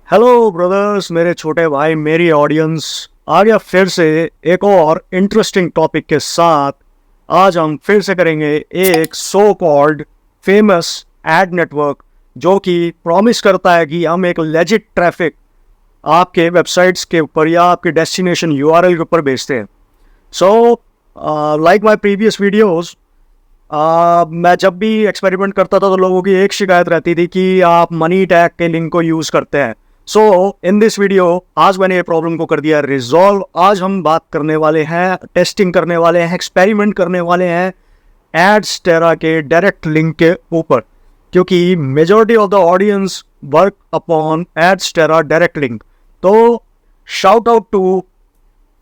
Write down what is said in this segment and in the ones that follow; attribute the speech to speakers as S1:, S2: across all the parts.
S1: Hello brothers, मेरे छोटे भाई, मेरी ऑडियंस आ गया फिर से एक और इंटरेस्टिंग टॉपिक के साथ। आज हम फिर से करेंगे एक so called famous ad network जो कि प्रॉमिस करता है कि हम एक लेजिट ट्रैफिक आपके वेबसाइट्स के ऊपर या आपके डेस्टिनेशन यूआरएल के ऊपर भेजते हैं। So like my previous videos, मैं जब भी एक्सपेरिमेंट करता था तो लोगों की एक शिकायत रहती थी कि आप मनी टैग के लिंक को यूज़ करते हैं। सो इन दिस वीडियो आज मैंने ये प्रॉब्लम को कर दिया रिजॉल्व। आज हम बात करने वाले हैं, टेस्टिंग करने वाले हैं, एक्सपेरिमेंट करने वाले हैं एड्सटेरा के डायरेक्ट लिंक के ऊपर, क्योंकि majority of the audience work upon Adsterra direct link. तो shout out to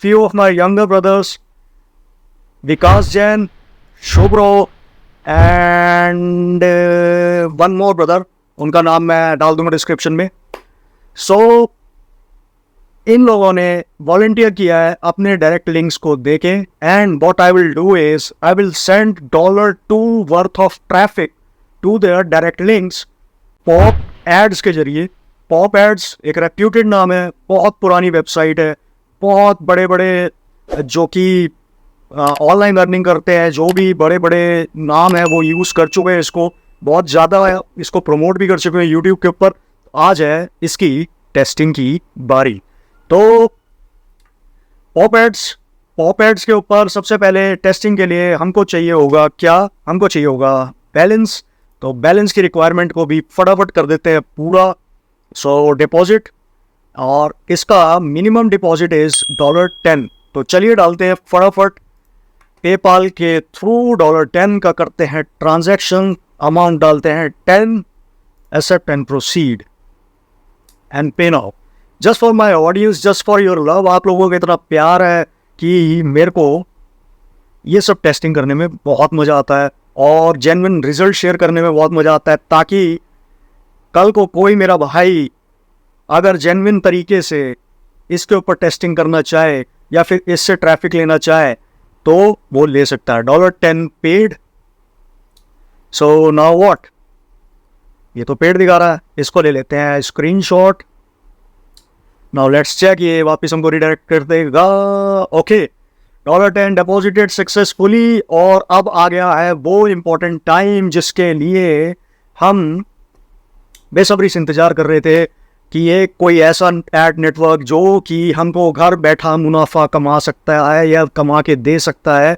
S1: few of my younger brothers, Vikas Jain, Shubro and one more brother, उनका नाम मैं डाल दूंगा डिस्क्रिप्शन में। सो इन लोगों ने वॉलंटियर किया है अपने डायरेक्ट लिंक्स को देके, and what I will do is I will send $2 worth of traffic to their direct links pop ads के जरिए। पॉप एड्स एक रेप्यूटेड नाम है, बहुत पुरानी वेबसाइट है, बहुत बड़े बड़े जो कि ऑनलाइन अर्निंग करते हैं, जो भी बड़े बड़े नाम है वो यूज़ कर चुके हैं इसको, बहुत ज़्यादा इसको प्रमोट भी कर चुके हैं यूट्यूब के ऊपर। आज है इसकी टेस्टिंग की बारी। तो पॉप एड्स के ऊपर सबसे पहले टेस्टिंग के लिए हमको चाहिए होगा क्या? हमको चाहिए होगा बैलेंस। तो बैलेंस की रिक्वायरमेंट को भी फटाफट कर देते हैं पूरा। सो डिपॉजिट, और इसका मिनिमम डिपॉजिट इज $10। तो चलिए डालते हैं फटाफट। पेपाल के थ्रू $10 का करते हैं ट्रांजैक्शन, अमाउंट डालते हैं 10, एक्सेप्ट एंड प्रोसीड एंड पे now. Just for my audience, just for your love, आप लोगों का इतना प्यार है कि मेरे को ये सब टेस्टिंग करने में बहुत मज़ा आता है और जेन्युइन रिजल्ट शेयर करने में बहुत मज़ा आता है, ताकि कल को कोई मेरा भाई अगर जेन्युइन तरीके से इसके ऊपर टेस्टिंग करना चाहे या फिर इससे ट्रैफिक लेना चाहे तो वो ले सकता है। $10 पेड। सो नाउ व्हाट, ये तो पेड दिखा रहा है, इसको ले लेते हैं स्क्रीनशॉट। नाउ लेट्स चेक, ये वापस हमको रिडायरेक्ट कर देगा। Okay, $10 deposited successfully. और अब आ गया है वो इम्पोर्टेंट टाइम जिसके लिए हम बेसब्री से इंतजार कर रहे थे कि ये कोई ऐसा एड नेटवर्क जो कि हमको घर बैठा मुनाफा कमा सकता है या कमा के दे सकता है।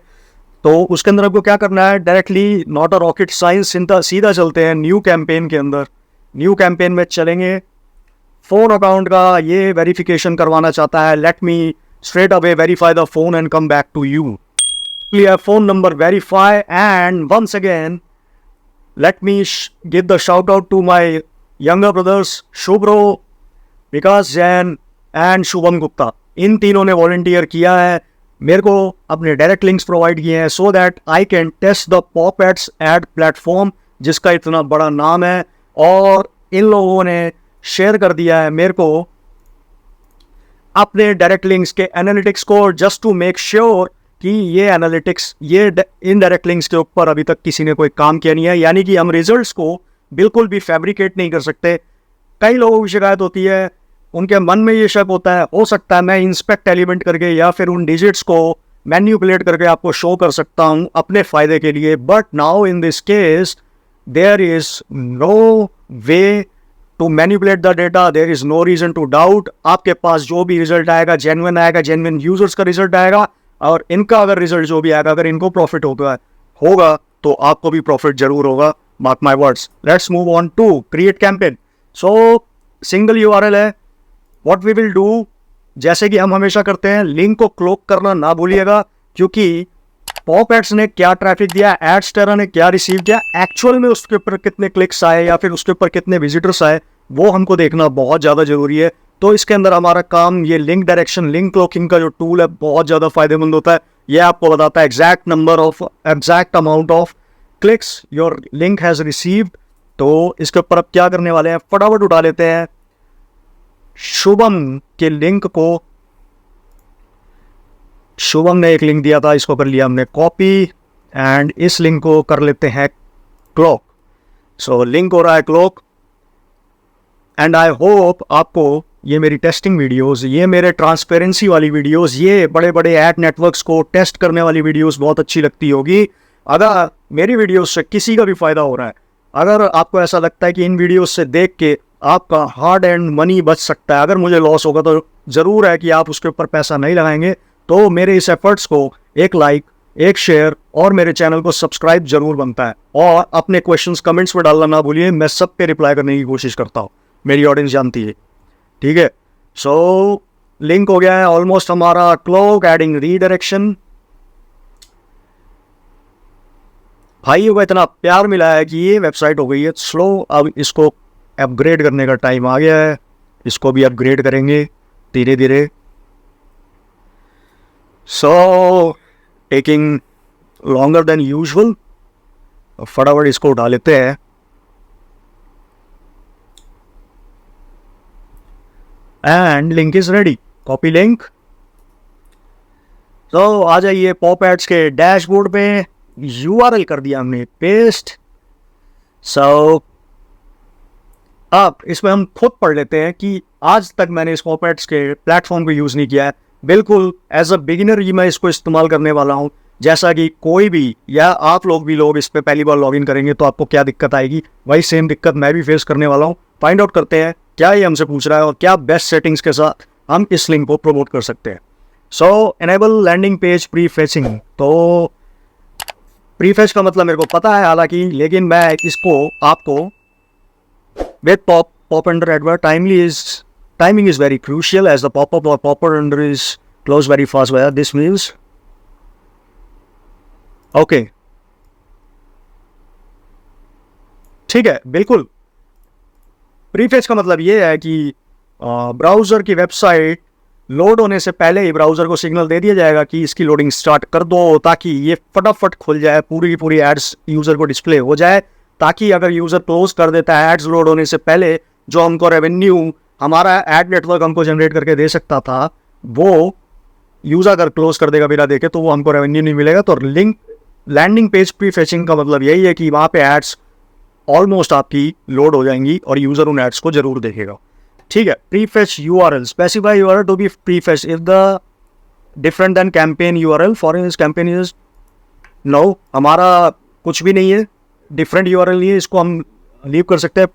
S1: तो उसके अंदर हमको क्या करना है? Directly, not a rocket science, सीधा चलते हैं न्यू कैंपेन के अंदर। न्यू कैंपेन में चलेंगे। फ़ोन अकाउंट का ये वेरिफिकेशन करवाना चाहता है। Let me straight away verify the phone and come back to you. Phone number verify, and once again let me give the shout out to my younger brothers Shubro, Vikas Jain and Shubham Gupta. इन तीनों ने volunteer किया है, मेरे को अपने direct links provide किए हैं so that I can test the pop ads ad platform जिसका इतना बड़ा नाम है। और इन लोगों ने शेयर कर दिया है मेरे को अपने डायरेक्ट लिंक्स के एनालिटिक्स को, जस्ट टू मेक श्योर कि ये एनालिटिक्स, ये इन डायरेक्ट लिंक्स के ऊपर अभी तक किसी ने कोई काम किया नहीं है, यानी कि हम रिजल्ट्स को बिल्कुल भी फैब्रिकेट नहीं कर सकते। कई लोगों की शिकायत होती है, उनके मन में ये शक होता है, हो सकता है मैं इंस्पेक्ट एलिमेंट करके या फिर उन डिजिट्स को मैन्युपुलेट करके आपको शो कर सकता हूं अपने फायदे के लिए, but now in this case there is no way to manipulate the data, there is no reason to doubt. आपके पास जो भी रिजल्ट आएगा जेन्युइन आएगा, जेन्युइन यूजर्स का रिजल्ट आएगा, और इनका अगर रिजल्ट जो भी आएगा, अगर इनको प्रॉफिट होगा तो आपको भी प्रॉफिट जरूर होगा, mark my words. Let's move on to create campaign. So single URL है। व्हाट वी विल डू, जैसे कि हम हमेशा करते हैं, लिंक को क्लोक करना ना भूलिएगा, क्योंकि पॉप एड्स ने क्या ट्रैफिक दिया, एड्सटेरा ने क्या रिसीव किया, एक्चुअल में उसके ऊपर कितने क्लिक्स आए या फिर उसके ऊपर कितने विजिटर्स आए, वो हमको देखना बहुत ज़्यादा जरूरी है। तो इसके अंदर हमारा काम, ये लिंक डायरेक्शन, लिंक क्लोकिंग का जो टूल है, बहुत ज़्यादा फायदेमंद होता है। ये आपको बताता है exact amount of clicks your link has received. तो इसके ऊपर अब क्या करने वाले हैं, फटाफट उठा लेते हैं शुभम के लिंक को। शुभम ने एक लिंक दिया था, इसको कर लिया हमने कॉपी, एंड इस लिंक को कर लेते हैं क्लॉक। सो लिंक हो रहा है क्लॉक। एंड आई होप आपको ये मेरी टेस्टिंग वीडियोस, ये मेरे ट्रांसपेरेंसी वाली वीडियोस, ये बड़े बड़े एड नेटवर्क्स को टेस्ट करने वाली वीडियोस बहुत अच्छी लगती होगी। अगर मेरी वीडियोस से किसी का भी फ़ायदा हो रहा है, अगर आपको ऐसा लगता है कि इन वीडियोस से देख के आपका हार्ड एंड मनी बच सकता है, अगर मुझे लॉस होगा तो ज़रूर है कि आप उसके ऊपर पैसा नहीं लगाएंगे, तो मेरे इस एफर्ट्स को एक लाइक, एक शेयर और मेरे चैनल को सब्सक्राइब जरूर बनता है। और अपने क्वेश्चंस कमेंट्स में डालना ना भूलिए, मैं सब पे रिप्लाई करने की कोशिश करता हूँ, मेरी ऑडियंस जानती है। ठीक है, सो लिंक हो गया है ऑलमोस्ट हमारा। क्लॉक एडिंग रीडायरेक्शन, भाइयों का इतना प्यार मिला है कि ये वेबसाइट हो गई है स्लो। अब इसको अपग्रेड करने का टाइम आ गया है, इसको भी अपग्रेड करेंगे धीरे धीरे। So taking longer than usual, फटाफट इसको उठा लेते हैं। And link is ready, copy link. तो आ जाइए पॉप एड्स के डैशबोर्ड पे, यूआरएल कर दिया हमने पेस्ट। सो अब इसमें हम खुद पढ़ लेते हैं कि आज तक मैंने इस पॉप एड्स के प्लेटफॉर्म को यूज़ नहीं किया है, बिल्कुल एज अ बिगिनर ही मैं इसको इस्तेमाल करने वाला हूँ। जैसा कि कोई भी या आप लोग भी लोग इस पर पहली बार लॉगिन करेंगे तो आपको क्या दिक्कत आएगी, वही सेम दिक्कत मैं भी फेस करने वाला हूँ। फाइंड आउट करते हैं क्या ये हमसे पूछ रहा है और क्या बेस्ट सेटिंग्स के साथ हम इस लिंक को प्रमोट कर सकते हैं। So enable landing page pre fetching. तो प्री फेच का मतलब मेरे को पता है हालांकि, लेकिन मैं इसको आपको with pop under advert timing is very crucial as the pop-up or popper under is closed very fast. Where this means okay, ठीक है, बिल्कुल। प्रीफेच का मतलब ये है कि ब्राउज़र की वेबसाइट लोड होने से पहले ही ब्राउज़र को सिग्नल दे दिया जाएगा कि इसकी लोडिंग स्टार्ट कर दो, ताकि ये फटाफट खुल जाए, पूरी की पूरी एड्स यूज़र को डिस्प्ले हो जाए, ताकि अगर यूज़र क्लोज कर देता है एड्स लोड होने से पहले, जो हमको रेवेन्यू हमारा एड नेटवर्क हमको जनरेट करके दे सकता था, वो यूज़र अगर क्लोज कर देगा बिना देखे तो वो हमको रेवेन्यू नहीं मिलेगा। तो link landing page pre fetching का मतलब यही है कि वहाँ पे एड्स ऑलमोस्ट आपकी लोड हो जाएंगी और यूज़र उन एड्स को जरूर देखेगा। ठीक है, prefetch URL, specify URL to be prefetch if the different than campaign URL for is campaign is no, हमारा कुछ भी नहीं है, डिफरेंट यूआरएल नहीं है, इसको हम लीव कर सकते हैं।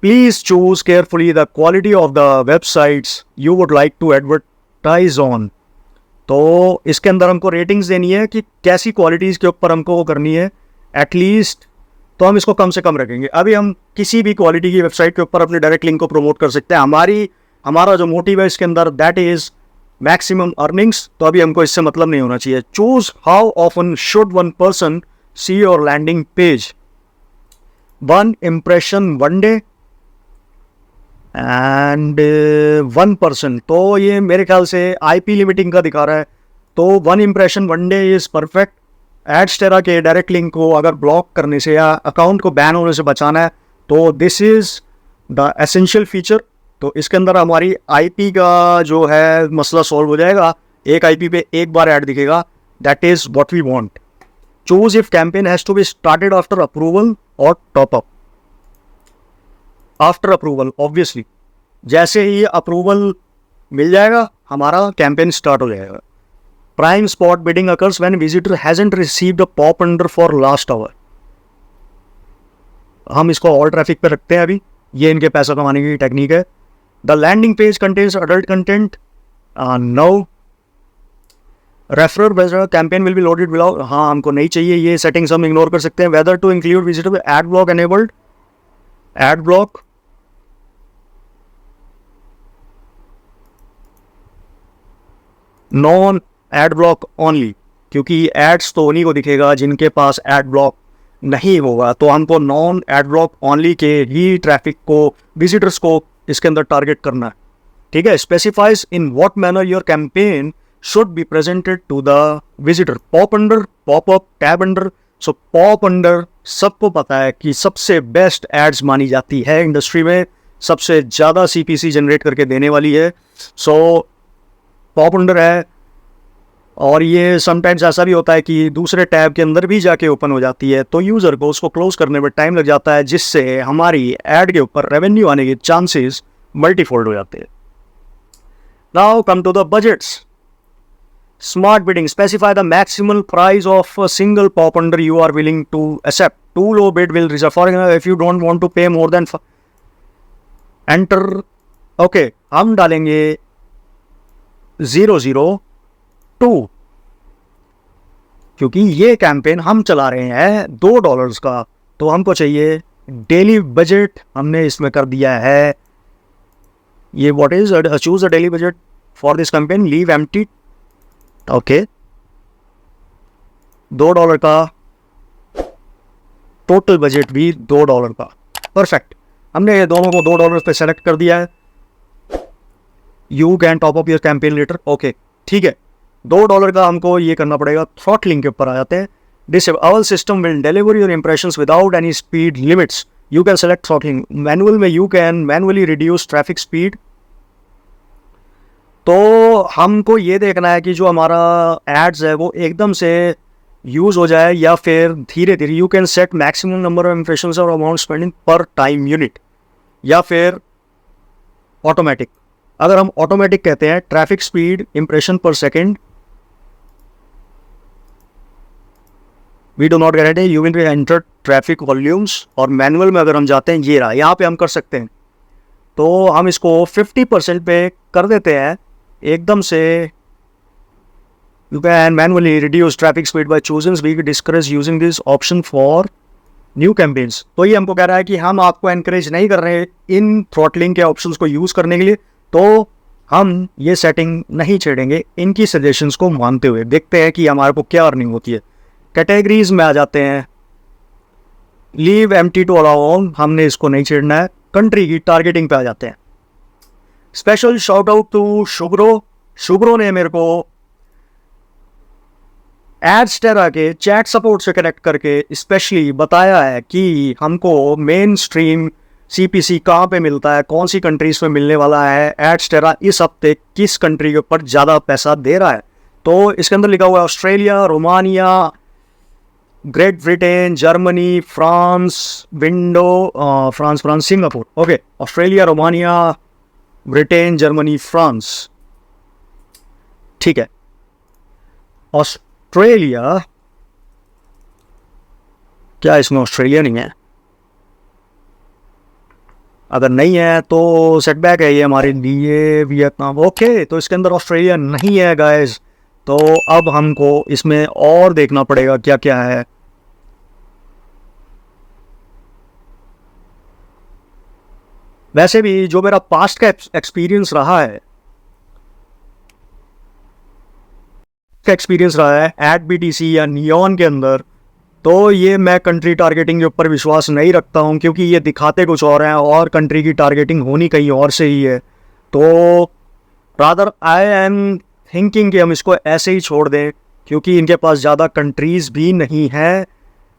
S1: Please choose carefully the quality of the websites you would like to advertise on. तो इसके अंदर हमको रेटिंग्स देनी है कि कैसी क्वालिटीज़ के ऊपर हमको वो करनी है एटलीस्ट, तो हम इसको कम से कम रखेंगे। अभी हम किसी भी क्वालिटी की वेबसाइट के ऊपर अपने डायरेक्ट लिंक को प्रमोट कर सकते हैं। हमारा जो मोटिव है इसके अंदर दैट इज मैक्सिमम अर्निंग्स, तो अभी हमको इससे मतलब नहीं होना चाहिए। Choose how often should one person see your landing page, 1 impression 1 day and 1%। तो ये मेरे ख्याल से IP लिमिटिंग का दिखा रहा है, तो 1 impression 1 day इज परफेक्ट। एड्सटेरा के डायरेक्ट लिंक को अगर ब्लॉक करने से या अकाउंट को बैन होने से बचाना है तो this is the essential feature. तो इसके अंदर हमारी IP का जो है मसला सॉल्व हो जाएगा, एक IP पे एक बार ऐड दिखेगा, that is what we want. Choose if campaign has to be started after approval और top up. After approval obviously, जैसे ही अप्रूवल मिल जाएगा हमारा कैंपेन स्टार्ट हो जाएगा। Prime spot bidding occurs when visitor hasn't received a pop under for last hour. हम इसको all traffic पे रखते हैं अभी, ये इनके पैसा कमाने की टेक्निक है। The landing page contains adult content, no. Referrer whether campaign will be loaded without, हाँ हमको नहीं चाहिए, ये सेटिंग्स हम इग्नोर कर सकते हैं। Whether to include visitor ad block enabled, ad block non ad block only, क्योंकि एड्स तो उन्हीं को दिखेगा जिनके पास एड ब्लॉक नहीं होगा, तो हमको नॉन एड ब्लॉक ओनली के ही ट्रैफिक को, विजिटर्स को इसके अंदर टारगेट करना है। ठीक है, specifies in what manner your campaign should be presented to the visitor. Pop under, pop up, tab under. So pop under सबको पता है कि सबसे बेस्ट एड्स मानी जाती है इंडस्ट्री में, सबसे ज़्यादा CPC जनरेट करके देने वाली है। सो पॉप अंडर है और ये समटाइम्स ऐसा भी होता है कि दूसरे टैब के अंदर भी जाके ओपन हो जाती है, तो यूज़र को उसको क्लोज करने में टाइम लग जाता है, जिससे हमारी ऐड के ऊपर रेवेन्यू आने के चांसेस मल्टीफोल्ड हो जाते हैं। Now come to the budgets. Smart bidding specify the maximal price of a single pop under you are willing to accept. Too low bid will reserve, for example if you don't want to pay more then enter. Okay, हम डालेंगे 002, क्योंकि ये campaign हम चला रहे हैं $2 का, तो हमको चाहिए डेली बजट। हमने इसमें कर दिया है ये, what is choose a daily budget for this campaign, leave empty. Okay, $2 का, टोटल बजट भी $2 का, परफेक्ट। हमने ये दोनों को $2 पे सेलेक्ट कर दिया है। You can top up your campaign later. Okay, ठीक है, $2 का हमको ये करना पड़ेगा। थ्रॉटलिंग के ऊपर आ जाते हैं। Disable, our system will deliver your impressions without any speed limits. You can select throttling. Manual में you can manually reduce traffic speed. तो हमको ये देखना है कि जो हमारा एड्स है वो एकदम से यूज हो जाए या फिर धीरे धीरे। You can set maximum number of impressions और amount spending per time unit, या फिर ऑटोमेटिक। अगर हम ऑटोमेटिक कहते हैं, traffic speed impression per second, we do not guarantee you will enter traffic volumes. और मैनुअल में अगर हम जाते हैं, ये रहा, यहाँ पे हम कर सकते हैं। तो हम इसको 50% पे कर देते हैं एकदम से। You can manually reduce traffic speed by choosing, we discourage using this option for new campaigns. तो ये हमको कह रहा है कि हम आपको एनकरेज नहीं कर रहे इन थ्रॉटलिंग के ऑप्शंस को यूज करने के लिए, तो हम ये सेटिंग नहीं छेड़ेंगे इनकी सजेशंस को मानते हुए। देखते हैं कि हमारे को क्या अर्निंग होती है। कैटेगरीज में आ जाते हैं, leave empty to allow all, हमने इसको नहीं छेड़ना है। कंट्री की टारगेटिंग पे आ जाते हैं। Special shout out to Shubhro. Shubhro ने मेरे को एड्सटेरा के चैट सपोर्ट से कनेक्ट करके स्पेशली बताया है कि हमको मेन स्ट्रीम CPC कहाँ पे मिलता है, कौन सी कंट्रीज पे मिलने वाला है। एड्सटेरा इस हफ्ते किस कंट्री के ऊपर ज़्यादा पैसा दे रहा है। तो इसके अंदर लिखा हुआ है Australia, Romania, great Britain, Germany, France, France Singapore. Okay, Australia, Romania, Britain, Germany, France, ठीक है। ऑस्ट्रेलिया, क्या इसमें ऑस्ट्रेलिया नहीं है? अगर नहीं है तो सेटबैक है ये हमारे लिए। वियतनाम, ओके, तो इसके अंदर ऑस्ट्रेलिया नहीं है गाइस। तो अब हमको इसमें और देखना पड़ेगा क्या क्या है। वैसे भी जो मेरा पास्ट का एक्सपीरियंस रहा है, एट BTC या नियॉन के अंदर, तो ये मैं कंट्री टारगेटिंग के ऊपर विश्वास नहीं रखता हूँ, क्योंकि ये दिखाते कुछ और हैं और कंट्री की टारगेटिंग होनी कहीं और से ही है। तो रादर आई एम थिंकिंग कि हम इसको ऐसे ही छोड़ दें, क्योंकि इनके पास ज़्यादा कंट्रीज़ भी नहीं है।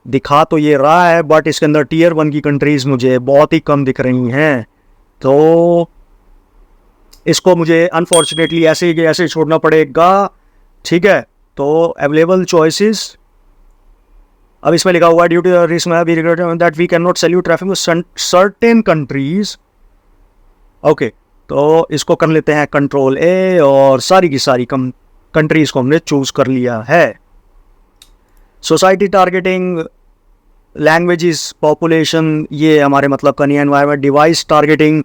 S1: दिखा तो ये रहा है, बट इसके अंदर Tier 1 की कंट्रीज़ मुझे बहुत ही कम दिख रही हैं। तो इसको मुझे अनफॉर्चुनेटली ऐसे छोड़ना पड़ेगा, ठीक है। तो अवेलेबल चॉइसेस, अब इसमें लिखा हुआ है due to risk we regret that we can not sell you traffic with certain countries. Okay, तो इसको कर लेते हैं Ctrl A और सारी की सारी कंट्रीज को हमने चूज कर लिया है। सोसाइटी टारगेटिंग, लैंग्वेजेस, पॉपुलेशन, ये हमारे मतलब का नहीं है। एनवायरमेंट, डिवाइस टारगेटिंग,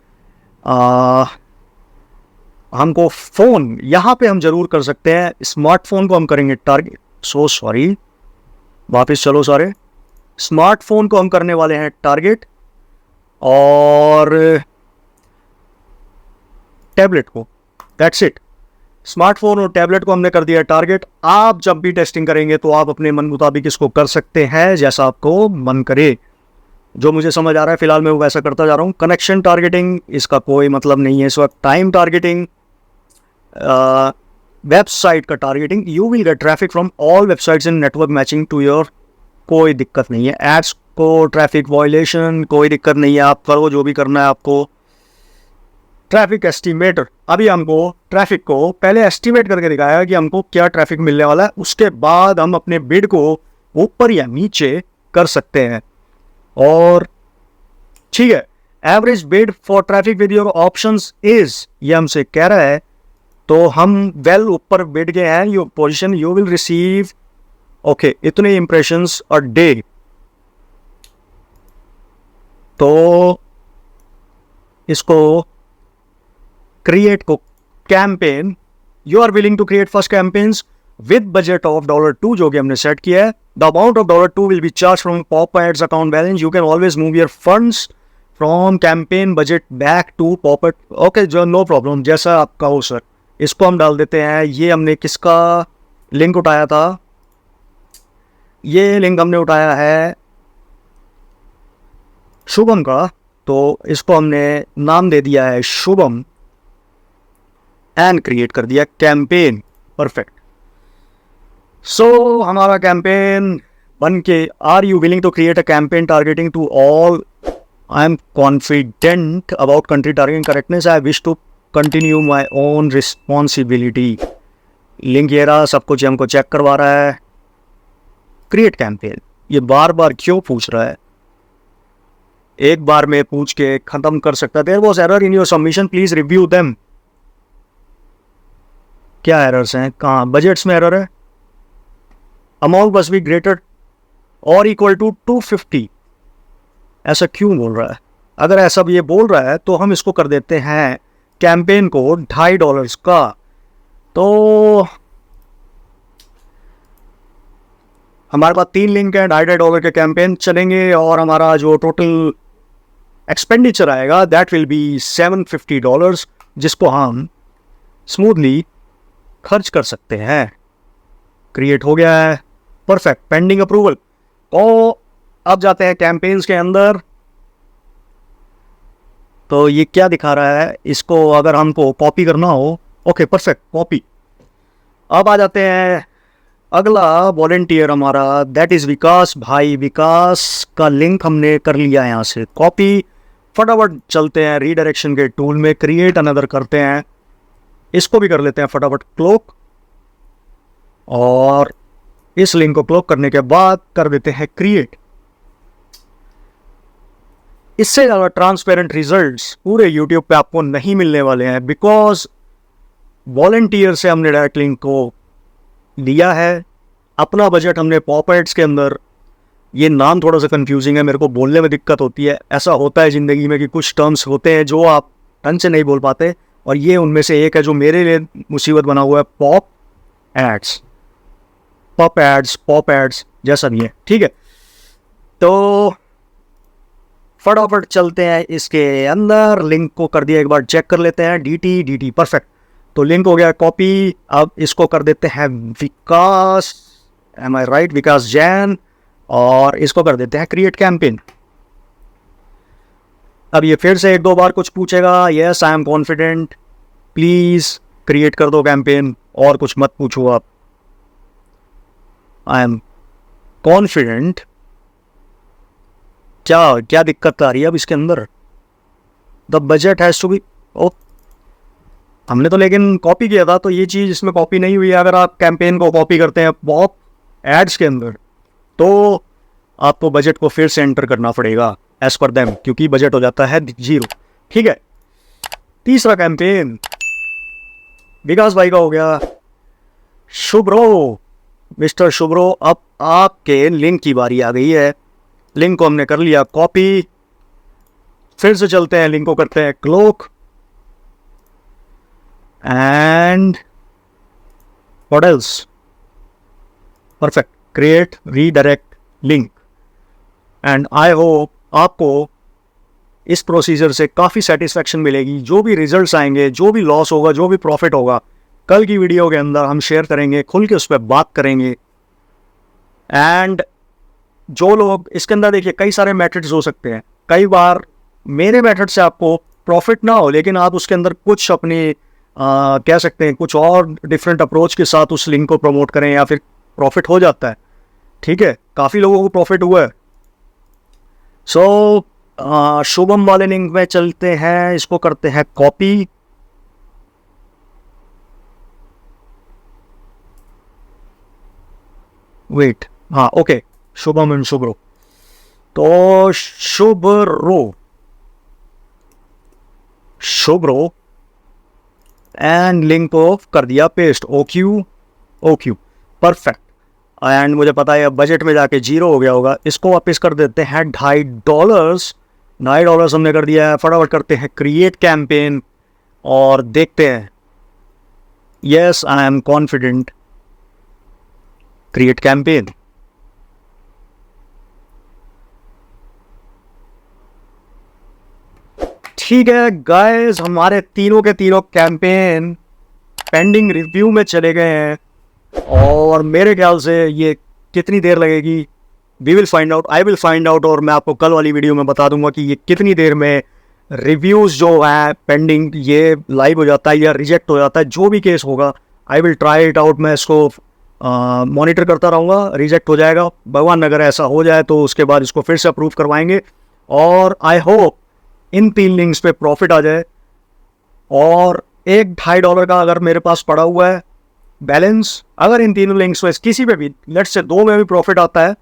S1: हमको फ़ोन यहाँ पे हम ज़रूर कर सकते हैं। स्मार्टफोन को हम करेंगे टारगेट, सॉरी, वापस चलो सारे। स्मार्टफोन को हम करने वाले हैं टारगेट, और टैबलेट को, दैट्स इट। स्मार्टफोन और टैबलेट को हमने कर दिया टारगेट। आप जब भी टेस्टिंग करेंगे तो आप अपने मन मुताबिक इसको कर सकते हैं, जैसा आपको मन करे। जो मुझे समझ आ रहा है फिलहाल मैं वो वैसा करता जा रहा हूँ। कनेक्शन टारगेटिंग, इसका कोई मतलब नहीं है इस वक्त। टाइम टारगेटिंग, वेबसाइट का targeting, you will get traffic from all websites in network matching to your, कोई दिक्कत नहीं है। एड्स को ट्रैफिक वायलेशन, कोई दिक्कत नहीं है, आप करो जो भी करना है आपको। ट्रैफिक एस्टिमेटर, अभी हमको ट्रैफिक को पहले एस्टिमेट करके दिखाया कि हमको क्या ट्रैफिक मिलने वाला है, उसके बाद हम अपने बिड को ऊपर या नीचे कर सकते हैं। और ठीक है, average bid for traffic with your options is, ये हमसे कह रहा है, तो हम वेल ऊपर बिड गए हैं, your position you will receive okay इतने इंप्रेशंस अ डे। तो इसको क्रिएट को campaign, you are willing to create first campaigns with budget of $2 जो कि हमने सेट किया है। The amount of $2 will be charge from pop ads account balance, you can always move your funds from campaign budget back to pop ads. Okay जो no problem, जैसा आपका हो sir. इसको हम डाल देते हैं। ये हमने किसका लिंक उठाया था, ये लिंक हमने उठाया है शुभम का, तो इसको हमने नाम दे दिया है शुभम एंड क्रिएट कर दिया कैंपेन। परफेक्ट। सो हमारा कैंपेन बन के, are you willing to create a campaign targeting to all, I am confident about country targeting correctness, I wish to continue my own responsibility. Link ये रहा, सब कुछ हमको चेक करवा रहा है। क्रिएट कैंपेन, ये बार बार क्यों पूछ रहा है, एक बार में पूछ के खत्म कर सकता है। There was error in your submission, please review them. क्या एरर्स हैं, कहाँ? बजट्स में एरर है, अमाउंट मस्ट बी ग्रेटर और इक्वल टू 250, ऐसा क्यों बोल रहा है? अगर ऐसा भी ये बोल रहा है तो हम इसको कर देते हैं कैंपेन को $2.5 का। तो हमारे पास 3 लिंक है, $2.5 के कैंपेन चलेंगे और हमारा जो टोटल एक्सपेंडिचर आएगा दैट विल बी $750, जिसको हम स्मूथली खर्च कर सकते हैं। क्रिएट हो गया है, परफेक्ट, पेंडिंग अप्रूवल। तो अब जाते हैं कैंपेन्स के अंदर। तो ये क्या दिखा रहा है, इसको अगर हमको कॉपी करना हो, ओके परफेक्ट, कॉपी। अब आ जाते हैं अगला वॉलंटियर हमारा, दैट इज विकास भाई। विकास का लिंक हमने कर लिया है यहाँ से कॉपी। फटाफट चलते हैं रीडायरेक्शन के टूल में, क्रिएट अनदर करते हैं, इसको भी कर लेते हैं फटाफट क्लोक, और इस लिंक को क्लोक करने के बाद कर देते हैं क्रिएट। इससे ज़्यादा ट्रांसपेरेंट रिजल्ट्स पूरे यूट्यूब पे आपको नहीं मिलने वाले हैं, बिकॉज वॉलंटियर से हमने डायरेक्ट लिंक को लिया है। अपना बजट हमने पॉप एड्स के अंदर, ये नाम थोड़ा सा कंफ्यूजिंग है, मेरे को बोलने में दिक्कत होती है। ऐसा होता है ज़िंदगी में कि कुछ टर्म्स होते हैं जो आप ढंग से नहीं बोल पाते, और ये उनमें से एक है जो मेरे लिए मुसीबत बना हुआ है, pop ads. Pop ads, pop ads जैसा भी है, ठीक है। तो फटाफट चलते हैं इसके अंदर, लिंक को कर दिया, एक बार चेक कर लेते हैं, डी टी परफेक्ट। तो लिंक हो गया कॉपी। अब इसको कर देते हैं विकास, एम आई राइट, विकास जैन, और इसको कर देते हैं क्रिएट कैंपेन। अब ये फिर से 1-2 बार कुछ पूछेगा, yes I am confident, please create कर दो कैंपेन, और कुछ मत पूछो आप, आई एम कॉन्फिडेंट। क्या दिक्कत आ रही है अब इसके अंदर? The budget has to be, ओ हमने तो लेकिन कॉपी किया था, तो ये चीज़ इसमें कॉपी नहीं हुई है। अगर आप कैंपेन को कॉपी करते हैं पॉप एड्स के अंदर, तो आपको बजट को फिर से एंटर करना पड़ेगा एज पर देम, क्योंकि बजट हो जाता है 0, ठीक है। तीसरा कैंपेन विकास भाई का हो गया। शुभ्रो, मिस्टर शुभ्रो, अब आपके लिंक की बारी आ गई है। लिंक को हमने कर लिया कॉपी, फिर से चलते हैं, लिंक को करते हैं cloak, and what else, perfect, create redirect link. And I hope आपको इस प्रोसीजर से काफ़ी सेटिस्फैक्शन मिलेगी। जो भी रिजल्ट्स आएंगे, जो भी लॉस होगा, जो भी प्रॉफिट होगा, कल की वीडियो के अंदर हम शेयर करेंगे, खुल के उस पर बात करेंगे। एंड जो लोग इसके अंदर, देखिए कई सारे मेथड्स हो सकते हैं, कई बार मेरे मेथड से आपको प्रॉफिट ना हो, लेकिन आप उसके अंदर कुछ अपनी कह सकते हैं कुछ और डिफरेंट अप्रोच के साथ उस लिंक को प्रमोट करें, या फिर प्रॉफिट हो जाता है, ठीक है। काफ़ी लोगों को प्रॉफिट हुआ है। सो शुभम वाले लिंक में चलते हैं, इसको करते हैं कॉपी, वेट, हाँ ओके, शुभम एंड शुभ्रो, तो शुभ्रो एंड लिंक को कर दिया पेस्ट, ओक्यू परफेक्ट। एंड मुझे पता है बजट में जाके 0 हो गया होगा, इसको वापस कर देते हैं $2.5 हमने कर दिया है। फटाफट करते हैं क्रिएट कैंपेन और देखते हैं। Yes I am confident, create campaign, ठीक है गाइस, हमारे तीनों के तीनों कैंपेन पेंडिंग रिव्यू में चले गए हैं और मेरे ख्याल से ये कितनी देर लगेगी, we will find out, I will find out, और मैं आपको कल वाली वीडियो में बता दूंगा कि ये कितनी देर में रिव्यूज़ जो है पेंडिंग ये लाइव हो जाता है या रिजेक्ट हो जाता है, जो भी केस होगा I will try it out. मैं इसको मॉनिटर करता रहूँगा, रिजेक्ट हो जाएगा, भगवान अगर ऐसा हो जाए तो उसके बाद इसको फिर से अप्रूव करवाएंगे और आई होप इन 3 लिंक्स पे प्रॉफिट आ जाए। और $1-2.5 का अगर मेरे पास पड़ा हुआ है बैलेंस, अगर इन 3 लिंक्स में किसी पे भी लेट्स से 2 में भी प्रॉफिट आता है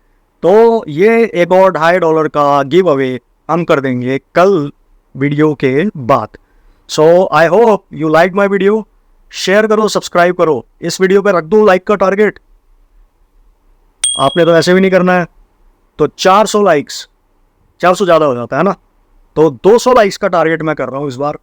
S1: तो ये $1 और $2.5 का गिव अवे हम कर देंगे कल वीडियो के बाद। So I hope you like my video, share करो, सब्सक्राइब करो, इस वीडियो पे रख दो लाइक का टारगेट, आपने तो ऐसे भी नहीं करना है, तो 400 लाइक्स, 400 ज़्यादा हो जाता है ना, तो 200 लाइक्स का टारगेट मैं कर रहा हूँ इस बार,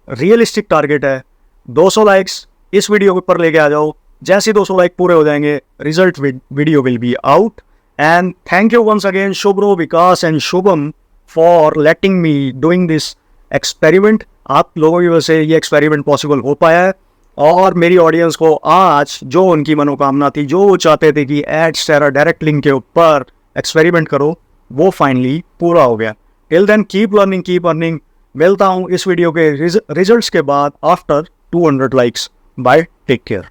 S1: रियलिस्टिक टारगेट है 200 लाइक्स इस वीडियो के ऊपर लेके आ जाओ। जैसे 200 लाइक पूरे हो जाएंगे result video will be out. And thank you once again Shubhro, Vikas and Shubham for letting me doing this experiment. आप लोगों की वजह से ये एक्सपेरिमेंट पॉसिबल हो पाया है और मेरी ऑडियंस को आज जो उनकी मनोकामना थी, जो वो चाहते थे कि एडस्टेरा डायरेक्ट लिंक के ऊपर एक्सपेरिमेंट करो, वो फाइनली पूरा हो गया। Till then keep learning, keep earning. मिलता हूँ इस वीडियो के रिजल्ट्स के बाद after 200 likes. Bye, take care.